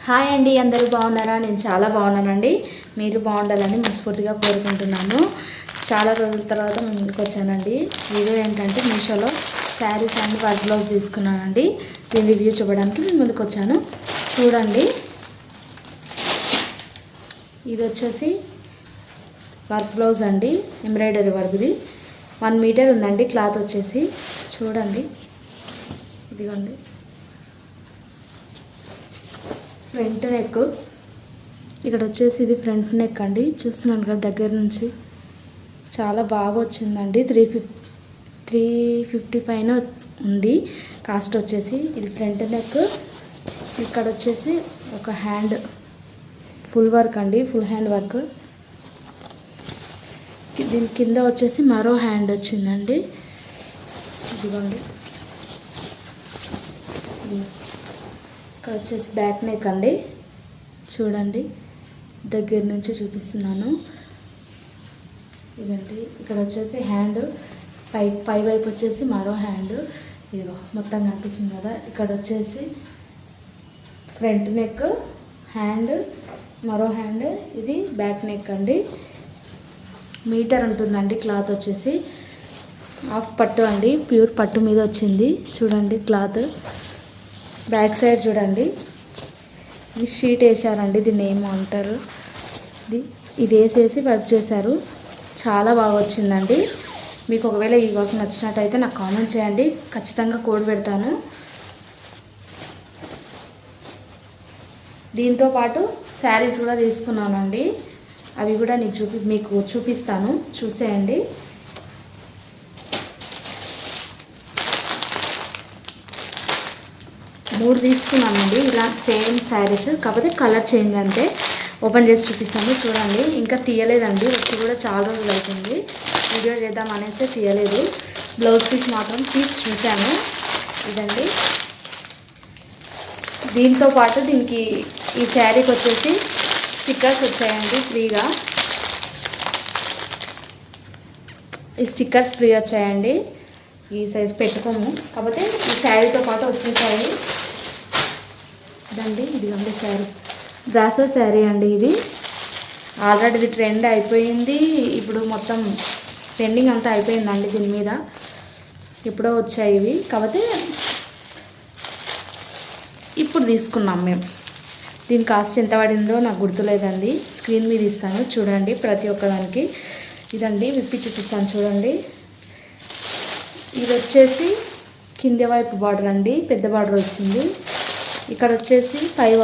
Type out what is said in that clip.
Hi అండి, అందరూ బాగున్నారా? నేను చాలా బాగున్నానండి. మీరు బాగుండాలని మనస్ఫూర్తిగా కోరుకుంటున్నాను. చాలా రోజుల తర్వాత నేను ముందుకు వచ్చానండి. వీడియో ఏంటంటే మీషోలో శారీస్ అండ్ వర్క్ బ్లౌజ్ తీసుకున్నానండి. దీని రివ్యూ చూపడానికి నేను ముందుకు వచ్చాను. చూడండి, ఇది వచ్చేసి వర్క్ బ్లౌజ్ అండి, ఎంబ్రాయిడరీ వర్క్ది. 1 మీటర్ ఉందండి క్లాత్ వచ్చేసి. చూడండి, ఇదిగోండి ఫ్రంట్ నెక్. ఇక్కడ వచ్చేసి ఇది ఫ్రంట్ నెక్ అండి, చూస్తున్నాను కదా దగ్గర నుంచి. చాలా బాగా వచ్చిందండి. 350 పైన ఉంది కాస్ట్ వచ్చేసి. ఇది ఫ్రంట్ నెక్. ఇక్కడ వచ్చేసి ఒక హ్యాండ్ ఫుల్ వర్క్ అండి, ఫుల్ హ్యాండ్ వర్క్. దీని కింద వచ్చేసి మరో హ్యాండ్ వచ్చిందండి. ఇదిగోండి, ఇక్కడ వచ్చేసి బ్యాక్ నెక్ అండి. చూడండి, దగ్గర నుంచి చూపిస్తున్నాను. ఇదండి, ఇక్కడ వచ్చేసి హ్యాండ్ పై వైపు వచ్చేసి మరో హ్యాండ్. ఇదిగో మొత్తం కనిపిస్తుంది కదా. ఇక్కడ వచ్చేసి ఫ్రంట్ నెక్, హ్యాండ్, మరో హ్యాండ్. ఇది బ్యాక్ నెక్ అండి. మీటర్ ఉంటుందండి క్లాత్ వచ్చేసి. హాఫ్ పట్టు అండి, ప్యూర్ పట్టు మీద వచ్చింది. చూడండి క్లాత్. బ్యాక్ సైడ్ చూడండి, ఇది షీట్ వేసారండి. దీన్ని ఏమో అంటారు. ఇది వేసేసి వర్క్ చేశారు. చాలా బాగా వచ్చిందండి. మీకు ఒకవేళ ఈ వర్క్ నచ్చినట్టయితే నాకు కామెంట్ చేయండి, ఖచ్చితంగా కోడ్ పెడతాను. దీంతో పాటు శారీస్ కూడా తీసుకున్నానండి. అవి కూడా మీకు చూపిస్తాను, చూసేయండి. మూడు తీసుకున్నానండి ఇలా సేమ్ శారీస్, కాకపోతే కలర్ చేంజ్ అంతే. ఓపెన్ చేసి చూపిస్తాను. చూడండి, ఇంకా తీయలేదండి, వచ్చి కూడా చాలా రోజులు అవుతుంది. వీడియో చేద్దాం అనేసి తీయలేదు. బ్లౌజ్ పీస్ మాత్రం చూశాను. ఇదండి, దీంతో పాటు దీనికి ఈ శారీకి వచ్చేసి స్టిక్కర్స్ వచ్చాయండి ఫ్రీగా. ఈ స్టిక్కర్స్ ఫ్రీ వచ్చాయండి. ఈ సైజ్ పెట్టుకోము, కాకపోతే ఈ శారీతో పాటు వచ్చేసాయి. ఇదండి, ఇదిగండి శారీ, బ్రాసో శారీ అండి. ఇది ఆల్రెడీ ఇది ట్రెండ్ అయిపోయింది. ఇప్పుడు మొత్తం ట్రెండింగ్ అంతా అయిపోయిందండి దీని మీద. ఎప్పుడో వచ్చాయి ఇవి, కాకపోతే ఇప్పుడు తీసుకున్నాం మేము. దీని కాస్ట్ ఎంత పడిందో నాకు గుర్తులేదండి. స్క్రీన్ మీద ఇస్తాను చూడండి ప్రతి ఒక్కదానికి. ఇదండి, విప్పి చూపిస్తాను చూడండి. ఇది వచ్చేసి కింద వైపు బార్డర్ అండి, పెద్ద బార్డర్ వచ్చింది. ఇక్కడ వచ్చేసి 5